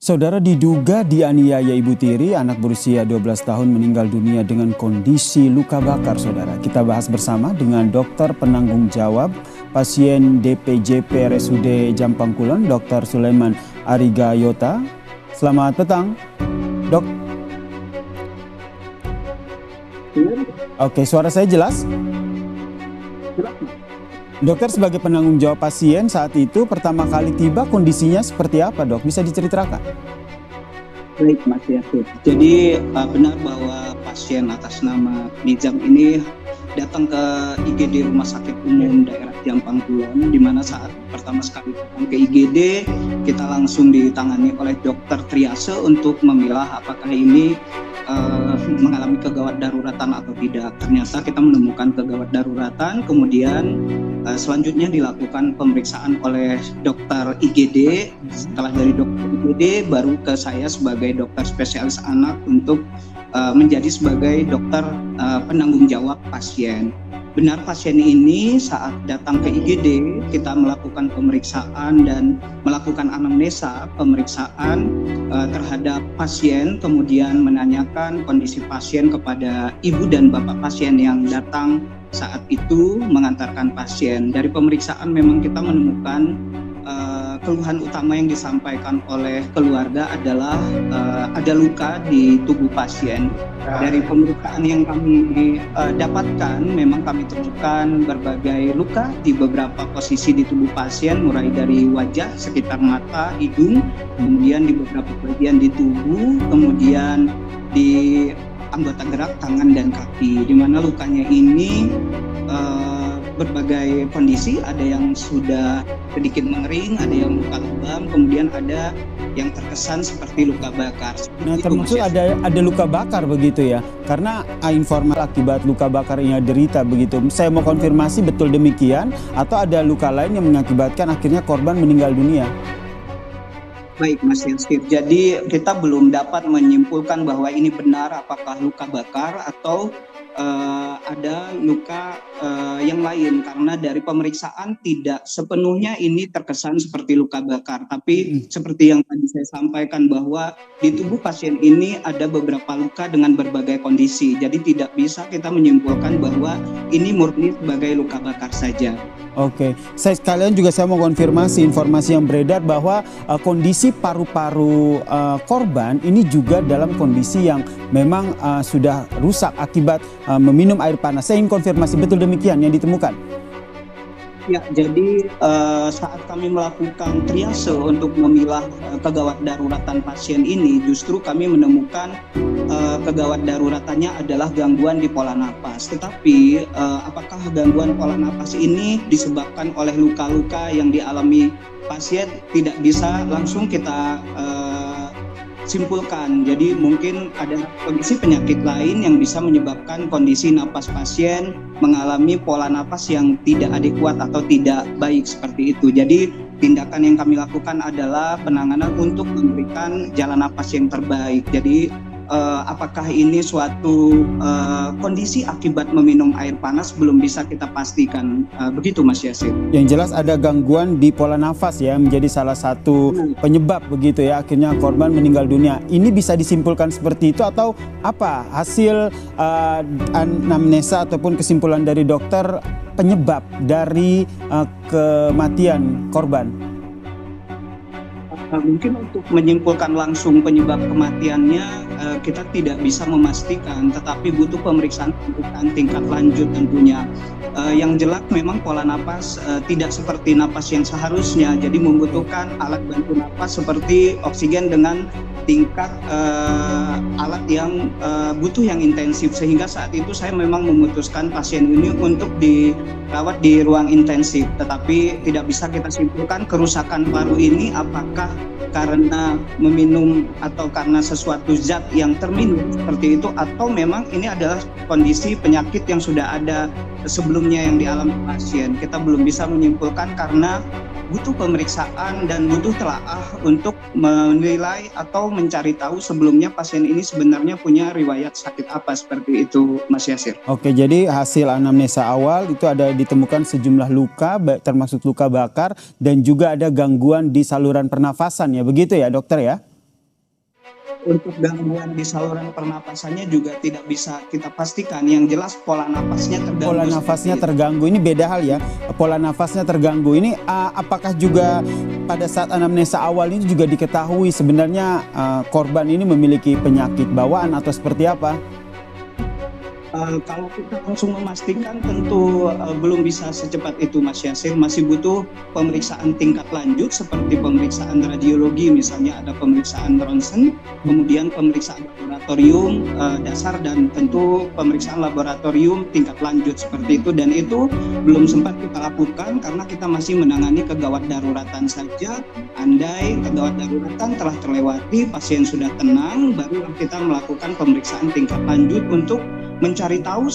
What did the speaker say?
Saudara diduga dianiaya ibu tiri, anak berusia 12 tahun meninggal dunia dengan kondisi luka bakar, saudara. Kita bahas bersama dengan dokter penanggung jawab pasien DPJP RSUD Jampang Kulon, Dr. Sulaiman Arigayota. Selamat petang, dok. Oke, suara saya jelas? Dokter, sebagai penanggung jawab pasien saat itu pertama kali tiba, kondisinya seperti apa, dok? Bisa diceritakan? Baik, Mas Yasir. Jadi benar bahwa pasien atas nama Nizam ini datang ke IGD Rumah Sakit Umum Daerah Jampang Kulon, di mana saat pertama sekali datang ke IGD, kita langsung ditangani oleh dokter triase untuk memilah apakah ini mengalami kegawat daruratan atau tidak. Ternyata kita menemukan kegawat daruratan, kemudian selanjutnya dilakukan pemeriksaan oleh dokter IGD. Setelah dari dokter IGD baru ke saya sebagai dokter spesialis anak untuk menjadi sebagai dokter penanggung jawab pasien. Benar, pasien ini saat datang ke IGD kita melakukan pemeriksaan dan melakukan anamnesa pemeriksaan terhadap pasien, kemudian menanyakan kondisi pasien kepada ibu dan bapak pasien yang datang saat itu mengantarkan pasien. Dari pemeriksaan memang kita menemukan keluhan utama yang disampaikan oleh keluarga adalah ada luka di tubuh pasien. Dari pemeriksaan yang kami dapatkan, memang kami temukan berbagai luka di beberapa posisi di tubuh pasien, mulai dari wajah, sekitar mata, hidung, kemudian di beberapa bagian di tubuh, kemudian di anggota gerak tangan dan kaki, di mana lukanya ini berbagai kondisi, ada yang sudah sedikit mengering, ada yang luka lebam, kemudian ada yang terkesan seperti luka bakar. Nah, termasuk ada luka bakar begitu ya, karena informasi akibat luka bakar yang derita begitu. Saya mau konfirmasi betul demikian atau ada luka lain yang mengakibatkan akhirnya korban meninggal dunia? Baik, Mas Yansir. Jadi kita belum dapat menyimpulkan bahwa ini benar apakah luka bakar atau ada luka yang lain, karena dari pemeriksaan tidak sepenuhnya ini terkesan seperti luka bakar, tapi seperti yang tadi saya sampaikan bahwa di tubuh pasien ini ada beberapa luka dengan berbagai kondisi, jadi tidak bisa kita menyimpulkan bahwa ini murni sebagai luka bakar saja. Oke, saya mau konfirmasi informasi yang beredar bahwa kondisi paru-paru korban ini juga dalam kondisi yang memang sudah rusak akibat meminum air panas. Saya ingin konfirmasi betul demikian yang ditemukan. Ya, jadi saat kami melakukan triase untuk memilah kegawat daruratan pasien ini, justru kami menemukan kegawat daruratannya adalah gangguan di pola napas. Tetapi apakah gangguan pola napas ini disebabkan oleh luka-luka yang dialami pasien, tidak bisa langsung kita simpulkan. Jadi mungkin ada kondisi penyakit lain yang bisa menyebabkan kondisi napas pasien mengalami pola napas yang tidak adekuat atau tidak baik seperti itu. Jadi tindakan yang kami lakukan adalah penanganan untuk memberikan jalan napas yang terbaik. Jadi apakah ini suatu kondisi akibat meminum air panas belum bisa kita pastikan, begitu Mas Yasir. Yang jelas ada gangguan di pola nafas ya, menjadi salah satu penyebab begitu ya, akhirnya korban meninggal dunia. Ini bisa disimpulkan seperti itu atau apa hasil anamnesa ataupun kesimpulan dari dokter penyebab dari kematian korban? Mungkin untuk menyimpulkan langsung penyebab kematiannya kita tidak bisa memastikan, tetapi butuh pemeriksaan tingkat lanjut tentunya. Yang jelas memang pola napas tidak seperti napas yang seharusnya, jadi membutuhkan alat bantu napas seperti oksigen dengan tingkat alat yang butuh yang intensif, sehingga saat itu saya memang memutuskan pasien ini untuk dirawat di ruang intensif, tetapi tidak bisa kita simpulkan kerusakan paru ini apakah karena meminum atau karena sesuatu zat yang terminum seperti itu, atau memang ini adalah kondisi penyakit yang sudah ada sebelumnya yang dialami pasien. Kita belum bisa menyimpulkan karena butuh pemeriksaan dan butuh telaah untuk menilai atau mencari tahu sebelumnya pasien ini sebenarnya punya riwayat sakit apa, seperti itu Mas Yasir. Oke, jadi hasil anamnesa awal itu ada ditemukan sejumlah luka termasuk luka bakar dan juga ada gangguan di saluran pernafasan ya, begitu ya dokter ya? Untuk gangguan di saluran pernapasannya juga tidak bisa kita pastikan. Yang jelas pola napasnya terganggu. Pola nafasnya terganggu, ini beda hal ya. Pola nafasnya terganggu ini apakah juga pada saat anamnesa awal ini juga diketahui sebenarnya korban ini memiliki penyakit bawaan atau seperti apa? Kalau kita langsung memastikan tentu belum bisa secepat itu Mas Yasir, masih butuh pemeriksaan tingkat lanjut seperti pemeriksaan radiologi, misalnya ada pemeriksaan ronsen, kemudian pemeriksaan laboratorium dasar, dan tentu pemeriksaan laboratorium tingkat lanjut seperti itu, dan itu belum sempat kita lakukan karena kita masih menangani kegawat daruratan saja. Andai kegawat daruratan telah terlewati, pasien sudah tenang, baru kita melakukan pemeriksaan tingkat lanjut untuk mencari tahu